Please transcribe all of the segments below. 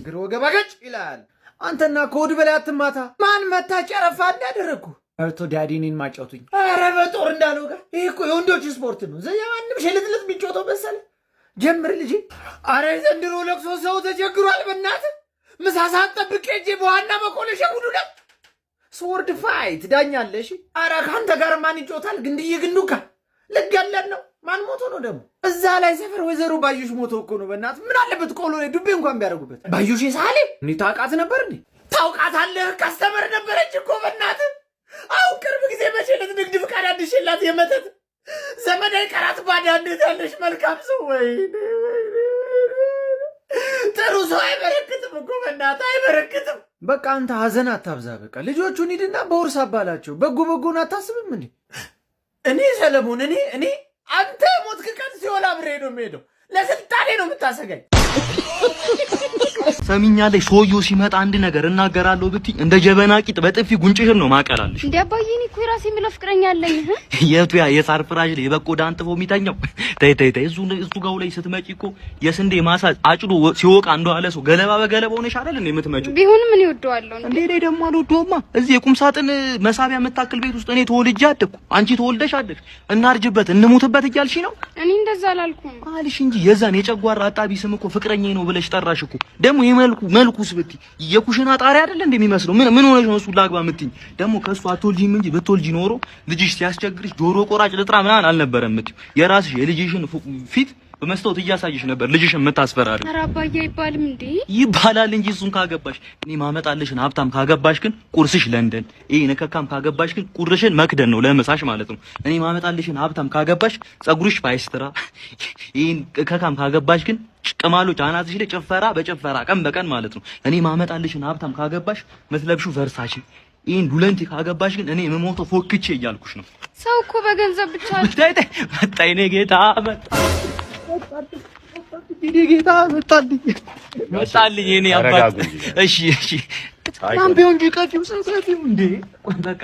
ግሮ ገባገጭ ይላል። አንተና ኮድ በላይ አትማታ። ማን መታ ጨረፋ እንዳደረኩ አርቶ ዳዲኒን ማጫውቱኝ። አረ በጦር እንዳለው ጋር ይሄ እኮ የወንዶች ስፖርት ነው። ዘያንም ሸልትለት ቢጮተው መሰለ ጀምር ልጅ። አረ ዘንድሮ ለቅሶ ሰው ተቸግሯል። በእናትህ ምሳ ሰዓት ጠብቄ እንጂ በዋና መቆለሻ ሁሉ ነው ስወርድ ፋይት ዳኛለሽ። አረ ካንተ ጋር ማን ይጮታል? ግንድዬ ግንዱካ ልገለን ነው። ማን ሞቶ ነው ደግሞ? እዛ ላይ ሰፈር ወይዘሮ ባዩሽ ሞቶ እኮ ነው። በእናትህ ምን አለበት ቆሎ ላይ ዱቤ እንኳን ቢያደርጉበት። ባዩሽ ሳሌ እኔ ታውቃት ነበር እንዴ? ታውቃታለህ? ካስተመር ነበረች እኮ በእናትህ። አሁን ቅርብ ጊዜ መቼለት ንግድ ፍቃድ አድሽላት የመተት ዘመናዊ ቀራት ባዳ። እንዴት ያለሽ መልካም ሰው! ወይኔ ጥሩ ሰው አይበረክትም እኮ በእናትህ አይበረክትም። በቃ አንተ ሀዘን አታብዛ። በቃ ልጆቹን ሂድና በውርስ አባላቸው። በጎ በጎን አታስብም እንዴ? እኔ ሰለሞን እኔ አንተ ሞትክ ቀን ሲሆን አብሬ ነው የምሄደው። ለስልጣኔ ነው የምታሰጋኝ። ሰሚኛለሽ? ሰውዬው ሲመጣ አንድ ነገር እናገራለሁ ብትይ እንደ ጀበና ቂጥ በጥፊ ጉንጭሽን ነው ማቀላልሽ። እንዴ አባዬ እኔ እኮ የራሴ የምለው ፍቅረኛ አለኝ። የቱ ያ የሳር ፍራሽ ላይ በቆዳ አንጥፎ የሚተኛው? ተይ እሱ ጋው ላይ ስትመጪ እኮ የስንዴ ማሳ አጭዶ ሲወቃ እንደዋለ ሰው ገለባ በገለባ ሆነሽ አይደል እንዴ የምትመጪው? ቢሆንም እኔ እወደዋለሁ። እንዴ ደግሞ አልወደውማ። እዚህ የቁም ሳጥን መሳቢያ የምታክል ቤት ውስጥ እኔ ተወልጄ አደኩ፣ አንቺ ተወልደሽ አደግሽ። እናርጅበት እንሙትበት እያልሽ ነው? እኔ እንደዛ አላልኩም አልሽ እንጂ የዛን የጨጓራ አጣቢ ስም እኮ ፍቅረኛዬ ነው ብለሽ ጠራሽ እኮ። ደግሞ መልኩስ ብትይ የኩሽና ጣሪያ አይደል እንደሚመስለው? ምን ሆነሽ ነው እሱ ላግባ የምትይኝ? ደግሞ ከሱ አትወልጂም እንጂ ብትወልጂ ኖሮ ልጅሽ ሲያስቸግርሽ ጆሮ ቆራጭ ልጥራ ምናምን አልነበረም የምትይው። የራስሽ የልጅሽን ፊት በመስታወት እያሳየሽ ነበር ልጅሽን የምታስፈራሪ። ኧረ አባዬ አይባልም እንዴ? ይባላል እንጂ እሱን ካገባሽ። እኔ ማመጣልሽን ሀብታም ካገባሽ ግን ቁርስሽ ለንደን፣ ይሄ ነከካም ካገባሽ ግን ቁርሽን መክደን ነው ለምሳሽ ማለት ነው። እኔ ማመጣልሽን ሀብታም ካገባሽ ጸጉርሽ ፓይስትራ፣ ይሄን ከካም ካገባሽ ግን ቅማሎች አናትሽ ላይ ጭፈራ በጭፈራ ቀን በቀን ማለት ነው። እኔ ማመጣልሽን ሀብታም ካገባሽ መስለብሹ ቨርሳቺ፣ ይሄን ዱለንቲ ካገባሽ ግን እኔ የምሞተው ፎክቼ እያልኩሽ ነው። ሰው እኮ በገንዘብ ብቻ መጣይ ነው ጌታ ጌታ መጣልኝ የኔ አባት። እሺ ላምቢው እንጂ ከፊው ሰፊው እንዴ። በቃ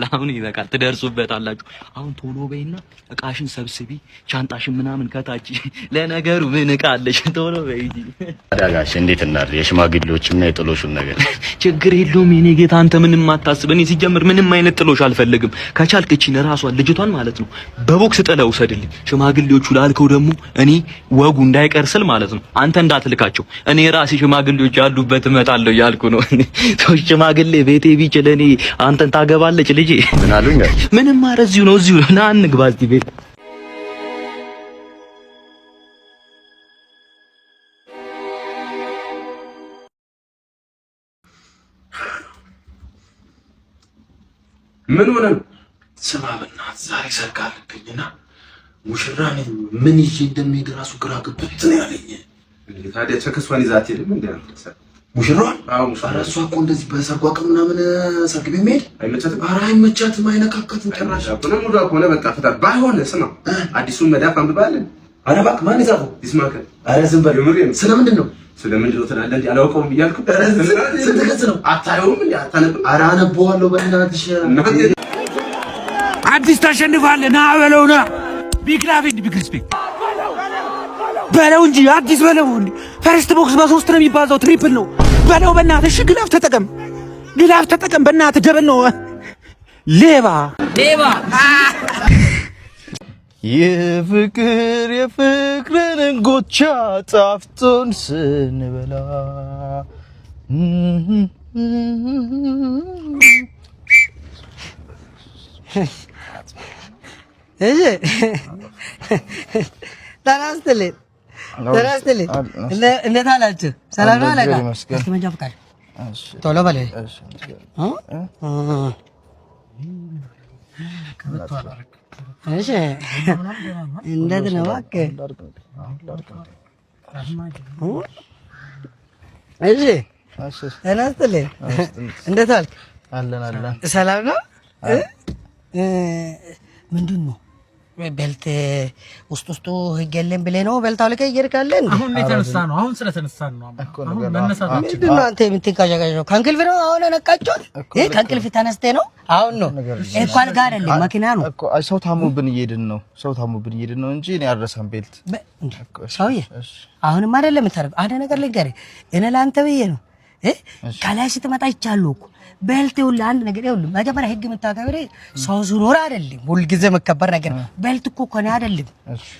አሁን ይበቃል። ትደርሱበታላችሁ። አሁን ቶሎ በይና እቃሽን ሰብስቢ፣ ሻንጣሽን ምናምን ከታች። ለነገሩ ምን እቃ አለሽ? ቶሎ በይ እንጂ አዳጋሽ። እንዴት እናድር? የሽማግሌዎችና የጥሎሹን ነገር ችግር የለውም የኔ ጌታ፣ አንተ ምንም አታስብ። እኔ ሲጀምር ምንም አይነት ጥሎሽ አልፈልግም። ከቻልክ እቺን ራሷን ልጅቷን ማለት ነው በቦክስ ጥለው ውሰድልኝ። ሽማግሌዎቹ ላልከው ደግሞ እኔ ወጉ እንዳይቀር ስል ማለት ነው አንተ እንዳትልካቸው እኔ ራሴ ሽማግሌዎች ያሉበት እመጣለሁ ያልኩ ነው። ሽማግሌ ቤቴ ቢችል እኔ አንተን ታገባለች ልጄ። ምን አሉኝ? ምንም ማረ እዚሁ ነው ና እንግባ እዚህ ቤት። ምን ሆነ? ስማ በእናትህ ዛሬ ሰርግ አለብኝና ሙሽራ ነኝ። ምን ይዤ እንደምሄድ እራሱ ግራ ገብቶኝ ነው ያለኝ። ታዲያ ቸከሷን ይዛት ሄድም እንዴ? ሙሽራዋን? አዎ ሙሽራ። ኧረ እሷ እኮ እንደዚህ በሰርጓ ቀን ምናምን ሰርግ ቤት መሄድ አይመቻትም። ኧረ አይመቻትም፣ አይነካካትም ጭራሽ። አሁን ሙሉ አቆነ በቃ ፍታት። ባይሆን ስማ አዲሱን መዳፍ አንብባለን። ኧረ እባክህ ማን ይጻፈው? ይስማከል። ኧረ ዝም በል። ስለምንድን ነው ትላለህ እንዴ? አላውቀውም እያልኩ ስንት ገጽ ነው? አታየውም እንዴ? አታነብም? ኧረ አነበዋለሁ በእናትሽ። አዲስ ታሸንፋለህ። ና በለው ና። ቢግ ላቭ ኤንድ ቢግ ሪስፔክት በለው እንጂ አዲስ በለው እንጂ። ፈርስት ቦክስ በ3 ነው የሚባዛው፣ ትሪፕል ነው በለው በእናትህ። እሺ ግላፍ ተጠቀም በእናትህ። ደብል ነው ሌባ የፍቅርን እንጎቻ ጣፍቶን ስንበላ ተናስተልኝ እንዴት አላችሁ? ሰላም ነው አለቃ? እስኪ መንጃ ፈቃድ ቶሎ በለኝ። እሺ እንዴት ነው እባክህ? እሺ ተናስተልኝ እንዴት አልክ? ሰላም ነው? ምንድን ነው ቤልት ውስጡ ህግ የለም ብለህ ነው ቤልት አውልቀህ እየሄድካለህ እንዴ? አሁን የተነሳ ነው። አሁን ስለተነሳን ነው። አሁን መነሳታችን ምንድን ነው አንተ የምትንቀዠቀዠው ነው? ከእንቅልፍ ነው አሁን ነቃችሁት? ይሄ ከእንቅልፍ ተነስተህ ነው አሁን ነው? እኮ አልጋ አይደለም መኪና ነው እኮ። ሰው ታሞብን እየሄድን ነው እንጂ እኔ አልረሳም ቤልት። ሰውዬ አሁንም አይደለም የምታደርገው። አንድ ነገር ልንገርህ፣ እኔ ለአንተ ብዬ ነው ከላይ ስትመጣ ይቻሉ እኮ ቤልት ይኸውልህ፣ አንድ ነገር ይኸውልህ፣ መጀመሪያ ህግ የምታከብር ሰው ሲኖር አይደለም ሁልጊዜ መከበር ነገር። ቤልት እኮ ከኔ አይደለም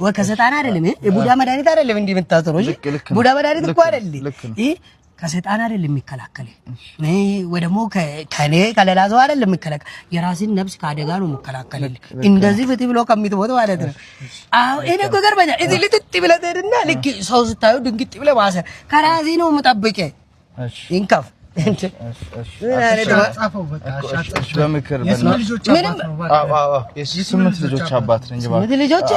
ወይ ከሰይጣን አይደለም፣ የቡዳ መድኃኒት አይደለም እንዲህ የምታሰረው። እሺ ቡዳ መድኃኒት እኮ አይደለም ይሄ፣ ከሰይጣን አይደለም የሚከላከል ወይ ደግሞ ከኔ ከሌላ ሰው አይደለም የሚከላከል፣ የራስን ነፍስ ከአደጋ ነው የሚከላከል። እንደዚህ ፍትህ ብሎ ከሚትሞት ማለት ነው። አዎ እኔ እኮ ገርመኛል። እዚህ ልጥጥ ብለህ ትሄድና ልክ ሰው ስታዩ ድንግጥ ብለህ ማሰር ከራሴ ነው የምጠብቅህ። ይንከፍ በምክር የስምንት ልጆች አባት ነኝ። ስምንት ልጆች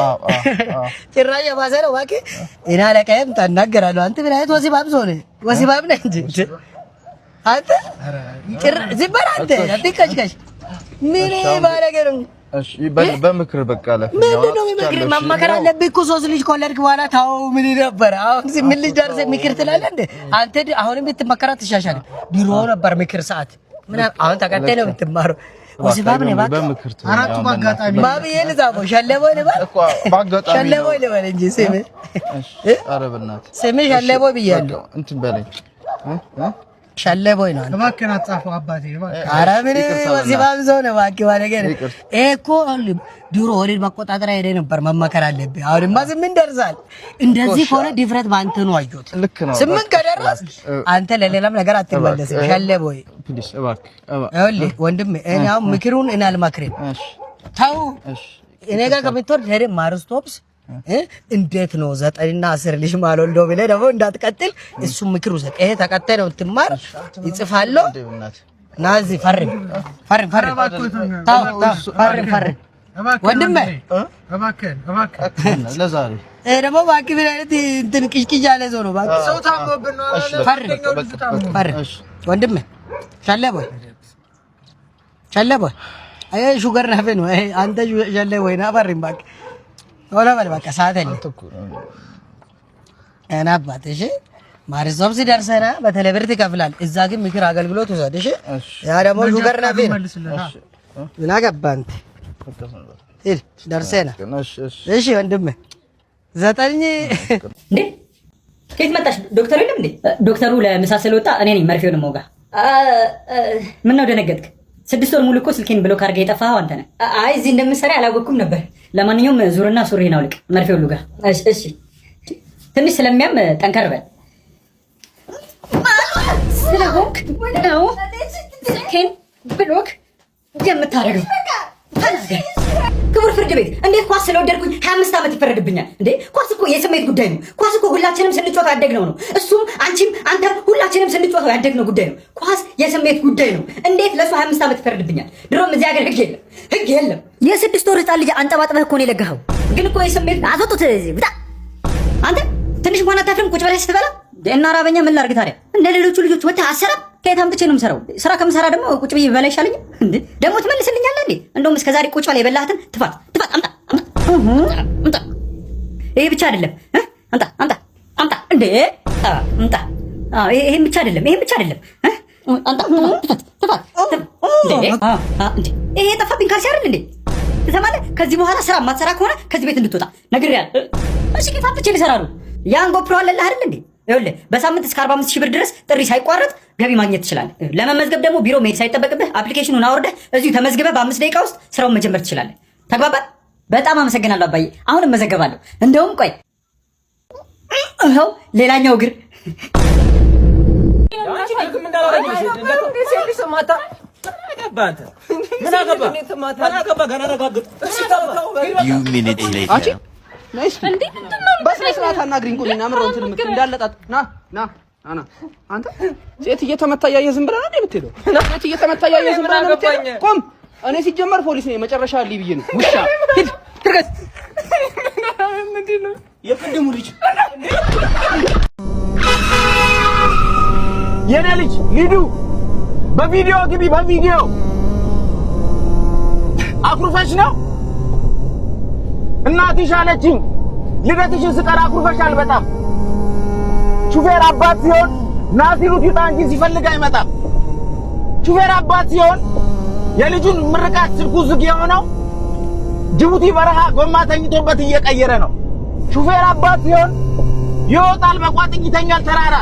ጭራሽ የባሰ ነው እባክህ። እኔ አለቃዬም ታናገራለሁ። አንተ ምን አይነት ወሲባም ሰው ነህ? ወሲባም ነህ እንጂ አንተ ዝም በል አንተ አትቀሽቀሽ። ምን ባለገ ነው? እሺ በምክር በቃ አለ። ምንድን ነው ምክር? ማማከር አለብህ እኮ ሶስት ልጅ ከወለድክ በኋላ ታው ምን ነበር? አሁን ስምንት ልጅ ደርሰህ ምክር ትላለህ እንዴ? አንተ አሁንም ብትመከራ ትሻሻል። ድሮ ነበር ምክር ሰዓት ምን አሁን ተቀጣይ ነው የምትማረው። ወሲባም ነው በምክር አራቱ ባጋጣሚ ባብዬ ልዛቦ ሸለቦ ልበል እኮ ባጋጣሚ ሸለቦ ልበል እንጂ ስምህ ኧረ በእናትህ ስምህ ሸለቦ ብያለሁ። እንትን በለኝ ሸለቦይ ነው። እባክህን አትጻፈው አባቴ እባክህ። ኧረ ምን ወሲባም ሰው ነው እባክህ ባለገር። ይሄ እኮ ድሮ ወሊድ መቆጣጠሪያ ሄደህ ነበር መመከር አለብህ። አሁንማ ስምንት ደርሳል። እንደዚህ ከሆነ ድፍረት በአንተ ነው አየሁት። ስምንት ከደረስ አንተ ለሌላም ነገር አትመለስም። ሸለቦይ ፕሊስ እባክህ ይኸውልህ ወንድሜ፣ እኔ አሁን ምክሩን እኔ አልመክርም። ተው እኔ ጋር ከምትወርድ ሄደህ ማርስቶፕስ እንዴት ነው 9 እና 10 ልጅ ማልወልዶ ብለህ ደግሞ እንዳትቀጥል እሱም ምክር ውሰድ። ይሄ ተቀጣይ ነው ትማር ይጽፋል። ና እዚህ ፈርም ወንድሜ እባክህን ለዛሬ ደግሞ እባክህ ምን አይነት እንትን ቅሽቅሽ ያለ ሰው ነው? እባክህ ሰው ታሞብን ነው። ፈርም ወንድሜ። ሸለቦይ አይ ሹገር ነህ ነው አንተ ሸለቦይ ና ፈርም እባክህ። ወላ በል በቃ ሰዓት አለ እና አባት እሺ፣ ማርሶም ሲደርሰና በቴሌ ብር ትከፍላለህ። እዛ ግን ምክር አገልግሎት ውሰድ እሺ። ያ ደግሞ ሹገር ነህ ምን አገባህ አንተ ሂድ ደርሰና እሺ ወንድሜ። 9 እንዴ ከየት መጣሽ? ዶክተር የለም እንዴ? ዶክተሩ ለምሳ ስለወጣ እኔ ነኝ መርፌውን የምወጋ። ምን ነው ደነገጥክ? 6 ወር ሙሉ እኮ ስልኬን ብሎክ አድርገህ የጠፋኸው አንተ ነህ። አይ እዚህ እንደምትሰራ አላወቅኩም ነበር። ለማንኛውም ዙርና ሱሪህን አውልቅ፣ መርፌውን ልውጋ። እሺ ትንሽ ስለሚያም ጠንከር በል። ስለሆንክ ነው ስልኬን ብሎክ የምታደርገው። ክቡር ፍርድ ቤት እንዴት ኳስ ስለወደድኩኝ 25 ዓመት ይፈረድብኛል እንዴ? ኳስ እኮ የስሜት ጉዳይ ነው። ኳስ እኮ ሁላችንም ስንጫወተው ያደግነው ነው። እሱም አንቺም አንተም ሁላችንም ስንጫወተው ያደግነው ጉዳይ ነው። ኳስ የስሜት ጉዳይ ነው። እንዴት ለሱ 25 ዓመት ይፈረድብኛል? ድሮም እዚህ ሀገር ህግ የለም። የ6 ወር ህፃን ልጅ አንጠባጥበህ እኮ ነው የለጋኸው። ግን እኮ የስሜት አስወጡት። ውጣ አንተ ትንሽ እንኳን አታፍርም? ቁጭ ብለህ ስትበላ እና ራበኛ ምን ላድርግ ታዲያ? እንደ ሌሎቹ ልጆች ወጥተህ አሰራም። ከየት አምጥቼ ነው የምሰራው? ስራ ከምሰራ ደግሞ ቁጭ ብዬ በላ ይሻለኛል እንዴ? ደግሞ ትመልስልኛለህ እንዴ? እንደውም እስከዛሬ ቁጭ ብለህ የበላሃትን ትፋት አምጣ። ይሄ ብቻ አይደለም አምጣ እንዴ አምጣ። ይሄን ብቻ አይደለም አምጣ ትፋት እንዴ። ይሄ የጠፋብኝ ካልሲ አይደል እንዴ? ትሰማለህ? ከዚህ በኋላ ስራ የማትሰራ ከሆነ ከዚህ ቤት እንድትወጣ ነግሬሃለሁ። እሺ ከየት አምጥቼ ልሰራ ነው? ያን ጎፕሮ አለልህ አይደል እንዴ? ይኸውልህ በሳምንት እስከ 45,000 ብር ድረስ ጥሪ ሳይቋረጥ ገቢ ማግኘት ትችላለህ። ለመመዝገብ ደግሞ ቢሮ መሄድ ሳይጠበቅብህ አፕሊኬሽኑን አውርደህ እዚሁ ተመዝግበህ በ5 ደቂቃ ውስጥ ስራውን መጀመር ትችላለህ። ተግባባን? በጣም አመሰግናለሁ አባዬ። አሁን እመዘገባለሁ። እንደውም ቆይ ይኸው ሌላኛው እግር በስነ ስርዓት አናግሪኝ። ቁሚና ምረው እንትን ምክር እንዳለጣት ና አንተ ሴት እየተመታ እያየህ ዝም ብለህ ነው እንዴ የምትሄደው? ሴት እየተመታ እያየህ ዝም ብለህ ነው የምትሄደው? ቆም። እኔ ሲጀመር ፖሊስ ነኝ። መጨረሻ አለኝ ብዬ ነው። ውሻ ሂድ ትርገት። ምንድን ነው የቅድሙ ልጅ የኔ ልጅ ሊዱ በቪዲዮ ግቢ። በቪዲዮ አኩርፈሽ ነው እናትሽ አለችኝ ልደትሽን ስጠራ አኩርፈሻል በጣም። ሹፌር አባት ሲሆን ና ሲሉት ይውጣ እንጂ ሲፈልግ አይመጣም። ሹፌር አባት ሲሆን የልጁን ምርቃት ስልኩ ዝግ የሆነው ጅቡቲ በረሃ ጎማ ተኝቶበት እየቀየረ ነው። ሹፌር አባት ሲሆን ይወጣል በቋጥኝ ይተኛል ተራራ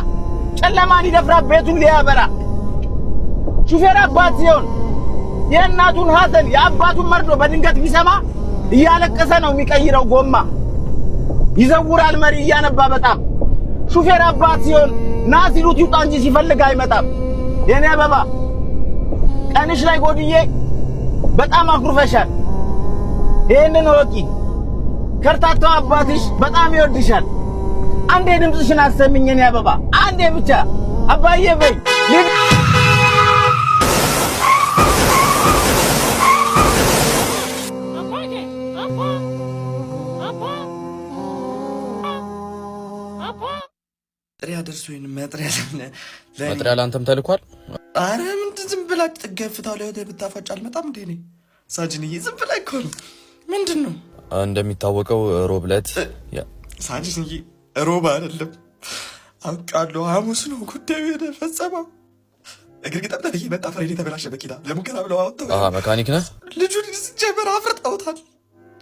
ጨለማን ይደፍራል ቤቱን ሊያበራ። ሹፌር አባት ሲሆን የእናቱን ሐዘን የአባቱን መርዶ በድንገት ቢሰማ እያለቀሰ ነው የሚቀይረው ጎማ። ይዘውራል መሪ እያነባ በጣም። ሹፌር አባት ሲሆን ና ሲሉት ይውጣ እንጂ ሲፈልግ አይመጣም። የኔ አበባ ቀንሽ ላይ ጎድዬ በጣም አኩርፈሻል። ይሄንን ወቂ ከርታታው አባትሽ በጣም ይወድሻል። አንዴ ድምፅሽን አሰሚኝ የኔ አበባ አንዴ ብቻ አባዬ በይ። መጥሪያ ደርሶኝ መጥሪያ ለአንተም ተልኳል። አረ ምንድን ዝም ብላ ጥገፍታው ላይ ብታፋጭ አልመጣም እንዴ? እኔ ሳጅንዬ ዝም ብላ እኮ ነው። ምንድን ነው እንደሚታወቀው ሮብ ዕለት ሳጅንዬ፣ ሮብ አይደለም አውቃለሁ፣ ሐሙስ ነው ጉዳዩ የተፈጸመው። እግር ግጠም ተብዬ መጣ ፍሬን የተበላሸ መኪና ለሙከራ ብለው አወጣው። መካኒክ ነህ? ልጁን ጀመር አፍርጠውታል።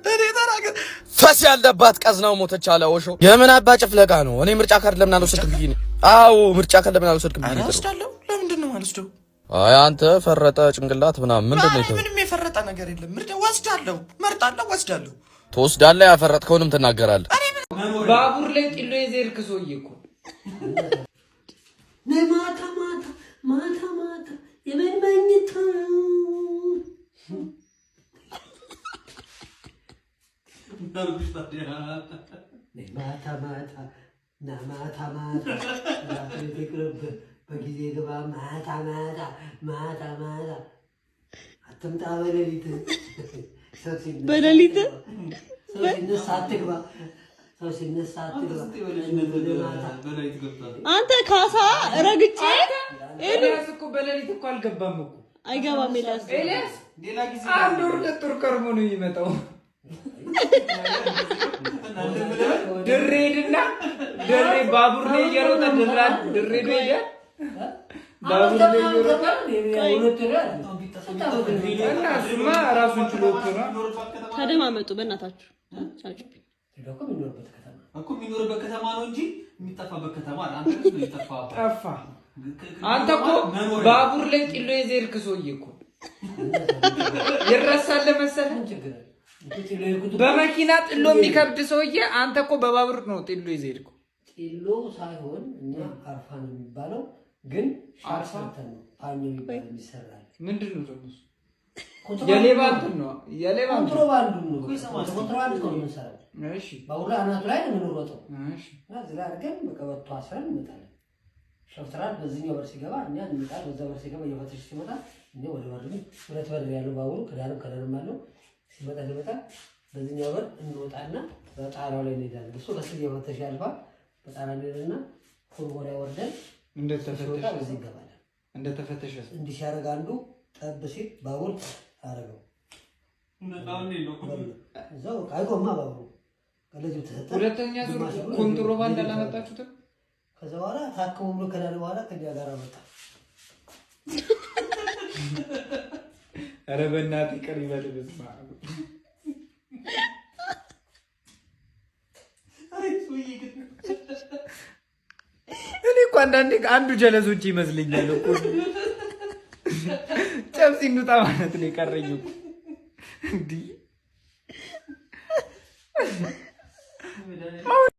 እኔ ተናገር ፈስ ያለባት ቀዝናው ሞተች አለ ኦሾ። የምን አባ ጭፍለቃ ነው? እኔ ምርጫ ካርድ ለምን አልወሰድክም ብዬ ነው። አዎ ምርጫ ካርድ ለምን አልወሰድክም ብዬ ነው። አልወስዳለሁ። ለምንድን ነው የማልወስደው? አይ አንተ ፈረጠ ጭንቅላት ምናምን ምንድን ነው? ምንም የፈረጠ ነገር የለም። ምርጫ ወስዳለሁ፣ መርጣለሁ፣ ወስዳለሁ። ትወስዳለህ፣ ያፈረጥከውንም ትናገራለህ። ባቡር ላይ ጢሎ የዘርክ ሰውዬ እኮ ማታ ማታ ማታ ማታ የምን መኝታ ማታ ማታ ና ማታ ማታ በጊዜ ግባ ማታ ማታ ማታ ማታ አትምጣ በሌሊት በሌሊት ሰው ሲነሳ አትግባ ሰው ሲነሳ አትግባ። አንተ ካሳ ረግጬ ኤልያስ እኮ በሌሊት እኮ አልገባም እኮ አይገባም። ኤልያስ ሌላ ጊዜ አንድ ወር ሁለት ወር ከርሞ ነው የሚመጣው። ድሬድና ድሬ ባቡር ላይ እየሮጠ ድሬ ነው ይላል። ባቡር ላይ እየሮጠ እና እሱማ ራሱን ችሎ ነው። ተደማመጡ በእናታችሁ። የሚኖርበት ከተማ ነው እንጂ የሚጠፋበት ከተማ ጠፋ። አንተ እኮ ባቡር ላይ ጢሎ የዘርክ ሰውዬ እኮ ይረሳል መሰለህ። በመኪና ጥሎ የሚከብድ ሰውዬ አንተ እኮ በባቡር ነው ጥሎ ይዘድኩ። ጥሎ ሳይሆን እኛ አርፋ ነው የሚባለው፣ ግን ሻርሳተን ነው ፓኞ ይሰራል። ምንድነው ደግሞ የሌባ እንትን ነው የሌባ ኮንትሮባንዱ ነው። ኮንትሮባንድ ነው የሚሰራው። እሺ ባቡር አናቱ ላይ ነው የምንሮጠው። እሺ እና ዝላ አድርገን በቀበቶ አስረን እንመጣለን። ሾፍተራል በዚህኛው በር ሲገባ እኛ እንመጣለን። በዛ በር ሲገባ የፈተሽ ሲመጣ እኛ ወደ በር ሁለት በር ያለው ባቡሩ ከዳርም አለው ሲመጣ በዚህኛው በር እንወጣና በጣራው ላይ እንሄዳለን። እሱ ከስር የፈተሽ ያልፋል። በጣራ እንሄድና ፎርሞላ ወርደን እንደተፈተሽ እዚህ እንገባለን። እንደተፈተሽ እንዲህ ሲያደርግ አንዱ ጠብ ሲል ባቡር አደረገው። እዛው አይቆማ ባቡሩ ከለዚህ ተሰጠ። ሁለተኛ ዙር ኮንትሮባንድ አላመጣችሁትም? ከዛ በኋላ ታከሙ ብሎ ከዳር በኋላ ከኛ ጋር መጣ። ኧረ በእናትህ ይቅር ይበል። በስመ አብ እኔ እኮ አንዳንዴ አንዱ ጀለሶች ይመስለኛል እኮ ጨብሲ እንውጣ ማለት ነው የቀረኝ እኮ እንዲህ